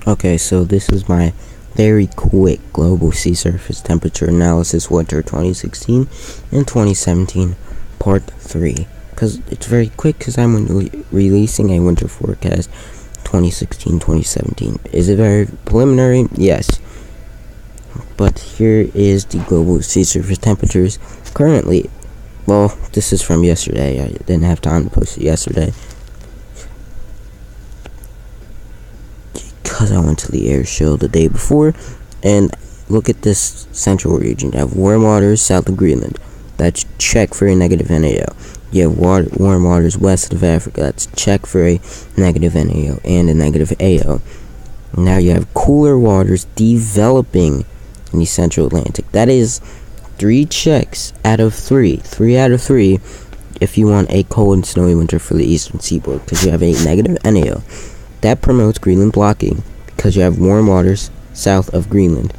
Okay, so this is my very quick global sea surface temperature analysis winter 2016 and 2017 part 3. Because it's very quick because I'm releasing a winter forecast 2016-2017. Is it very preliminary? Yes. But here is the global sea surface temperatures currently. Well, this is from yesterday. I didn't have time to post it yesterday because I went to the air show the day before. And look at this central region. You have warm waters south of Greenland. That's check for a negative NAO. You have warm waters west of Africa. That's check for a negative NAO and a negative AO. Now you have cooler waters developing in the central Atlantic. That is 3 checks out of 3. 3 out of 3 if you want a cold and snowy winter for the eastern seaboard, because you have a negative NAO. That promotes Greenland blocking because you have warm waters south of Greenland.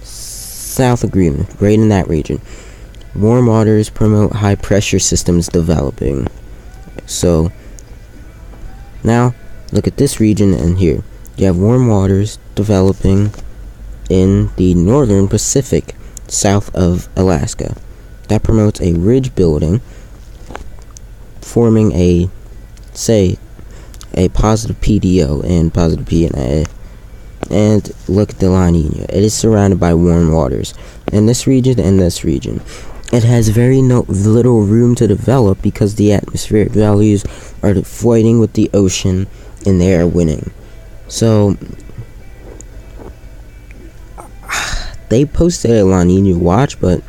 South of Greenland, right in that region. Warm waters promote high pressure systems developing. So now look at this region, and here you have warm waters developing in the northern Pacific south of Alaska. That promotes a ridge building, forming a positive PDO and positive PNA. And look at the La Nina. It is surrounded by warm waters in this region and this region. It has very little room to develop because the atmospheric values are fighting with the ocean and they are winning. So they posted a La Nina watch, but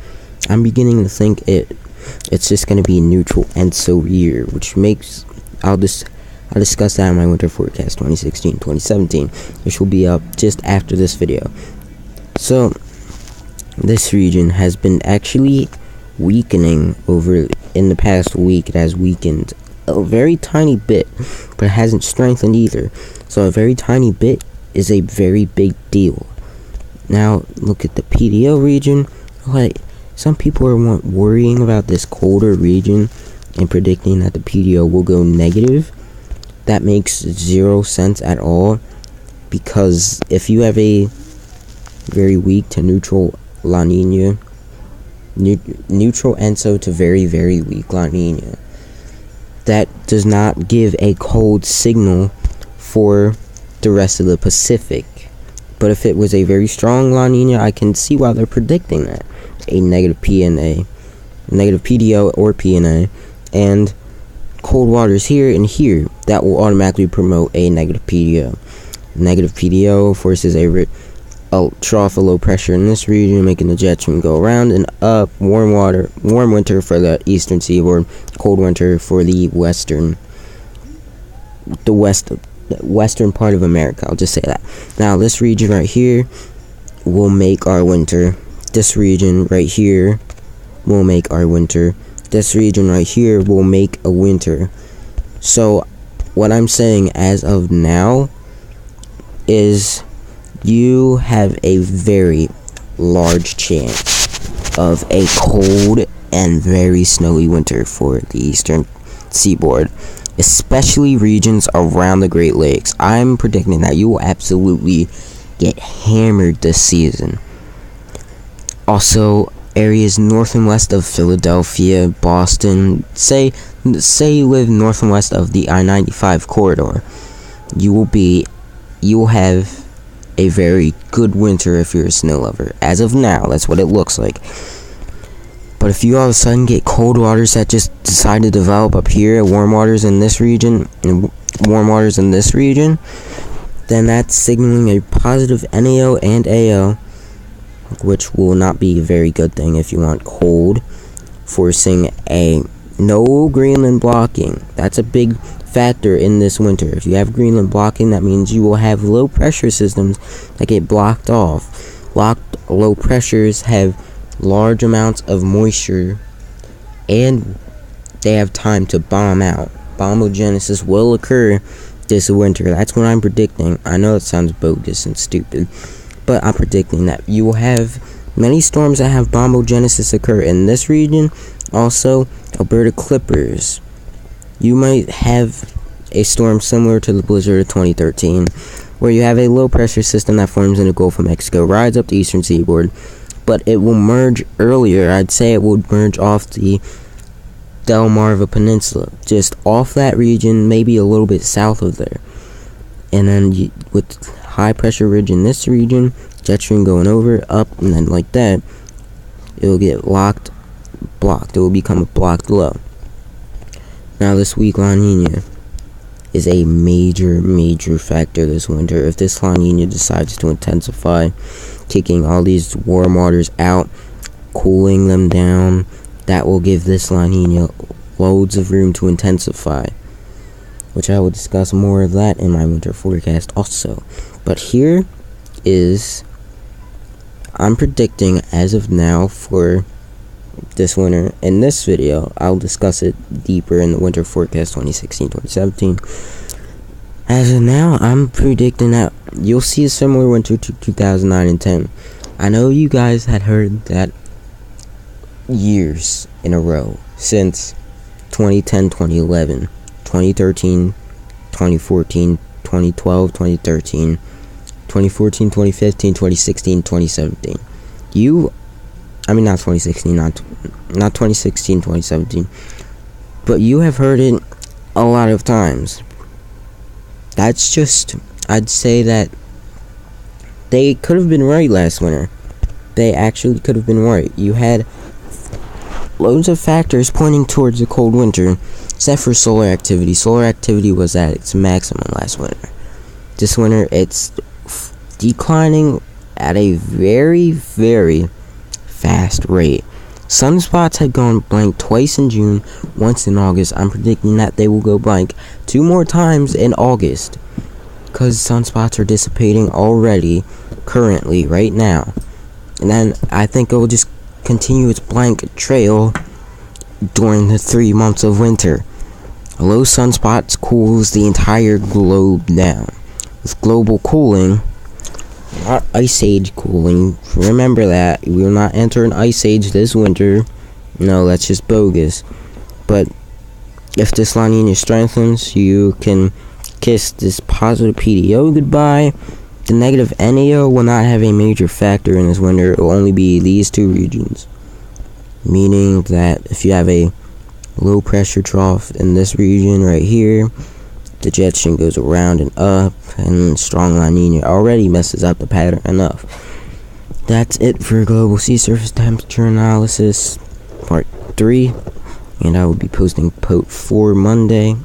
I'm beginning to think it's just going to be neutral and severe, which makes I'll discuss that in my winter forecast 2016-2017, which will be up just after this video. So this region has been actually weakening over in the past week. It has weakened a very tiny bit, but it hasn't strengthened either. So a very tiny bit is a very big deal. Now look at the PDO region. Like, some people are worrying about this colder region and predicting that the PDO will go negative. That makes 0 sense at all, because if you have a very weak to neutral La Nina, neutral ENSO to very, very weak La Nina, that does not give a cold signal for the rest of the Pacific. But if it was a very strong La Nina, I can see why they're predicting that. A negative PNA, negative PDO or PNA, and cold waters here and here, that will automatically promote a negative PDO. Negative PDO forces a trough of low pressure in this region, making the jet stream go around and up. Warm winter for the eastern seaboard, cold winter for the western part of America. I'll just say that. Now this region right here will make our winter. This region right here will make our winter. This region right here will make a winter. So what I'm saying as of now is you have a very large chance of a cold and very snowy winter for the eastern seaboard, especially regions around the Great Lakes. I'm predicting that you will absolutely get hammered this season. Also, areas north and west of Philadelphia, Boston, say you live north and west of the I-95 corridor, you will have a very good winter if you're a snow lover. As of now, that's what it looks like. But if you all of a sudden get cold waters that just decide to develop up here, warm waters in this region, and warm waters in this region, then that's signaling a positive NAO and AO, which will not be a very good thing if you want cold, forcing a no Greenland blocking. That's a big factor in this winter. If you have Greenland blocking, that means you will have low pressure systems that get blocked off. Low pressures have large amounts of moisture and they have time to bomb out. Bombogenesis will occur this winter. That's what I'm predicting. I know it sounds bogus and stupid, but I'm predicting that you will have many storms that have bombogenesis occur in this region. Also, Alberta Clippers. You might have a storm similar to the blizzard of 2013, where you have a low pressure system that forms in the Gulf of Mexico, rides up the eastern seaboard, but it will merge earlier. I'd say it would merge off the Delmarva Peninsula, just off that region, maybe a little bit south of there. And then with high pressure ridge in this region, jet stream going over, up, and then like that, it will get blocked. It will become a blocked low. Now this weak La Nina is a major factor this winter. If this La Nina decides to intensify, kicking all these warm waters out, cooling them down, that will give this La Nina loads of room to intensify, which I will discuss more of that in my winter forecast also. But here is, I'm predicting as of now for this winter. In this video, I'll discuss it deeper in the winter forecast 2016-2017. As of now, I'm predicting that you'll see a similar winter to 2009 and 10. I know you guys had heard that years in a row since 2010, 2011, 2013, 2014, 2012, 2013, 2014, 2015, 2016, 2017. Not 2016, not 2016, 2017. But you have heard it a lot of times. That's just, I'd say that they could have been right last winter. They actually could have been right. You had loads of factors pointing towards a cold winter, except for solar activity. Solar activity was at its maximum last winter. This winter, it's declining at a very fast rate. Sunspots had gone blank twice in June, once in August. I'm predicting that they will go blank 2 more times in August, because sunspots are dissipating already, currently, right now. And then I think it will just continue its blank trail during the 3 months of winter. Low sunspots cools the entire globe down. With global cooling, not ice age cooling, remember that, we will not enter an ice age this winter. No, that's just bogus. But if this La Nina strengthens, you can kiss this positive PDO goodbye. The negative NAO will not have a major factor in this winter. It will only be these 2 regions, meaning that if you have a low pressure trough in this region right here, the jet stream goes around and up, and strong La Nina already messes up the pattern enough. That's it for global sea surface temperature analysis part 3, and I will be posting part 4 Monday.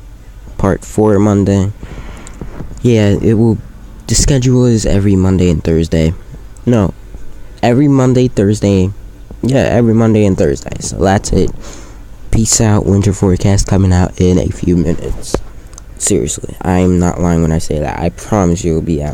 Yeah, the schedule is every Monday and Thursday. No, every Monday, Thursday. Yeah, every Monday and Thursday. So that's it. Peace out. Winter forecast coming out in a few minutes. Seriously, I'm not lying when I say that. I promise you it'll be out.